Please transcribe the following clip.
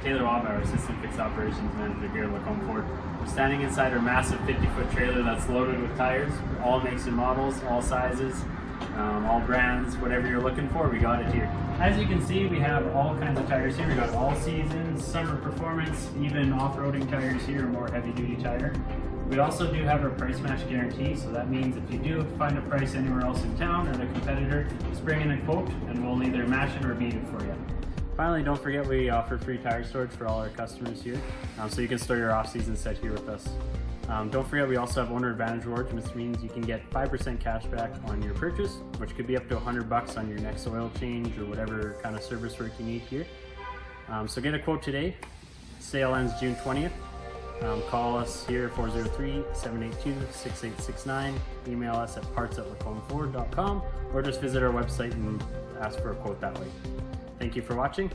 Taylor Waugh, our Assistant Fixed Operations Manager here at Lacombe Ford. We're standing inside our massive 50-foot trailer that's loaded with tires, all makes and models, all sizes, all brands, whatever you're looking for, we got it here. As you can see, we have all kinds of tires here. We got all seasons, summer performance, even off-roading tires here, more heavy-duty tire. We also do have our price match guarantee, so that means if you do find a price anywhere else in town or the competitor, just bring in a quote and we'll either match it or beat it for you. Finally, don't forget we offer free tire storage for all our customers here, so you can store your off-season set here with us. Don't forget we also have owner advantage rewards, which means you can get 5% cash back on your purchase, which could be up to $100 on your next oil change or whatever kind of service work you need here. So get a quote today. Sale ends June 20th. Call us here 403-782-6869, email us at parts@lacombeford.com, or just visit our website and ask for a quote that way. Thank you for watching.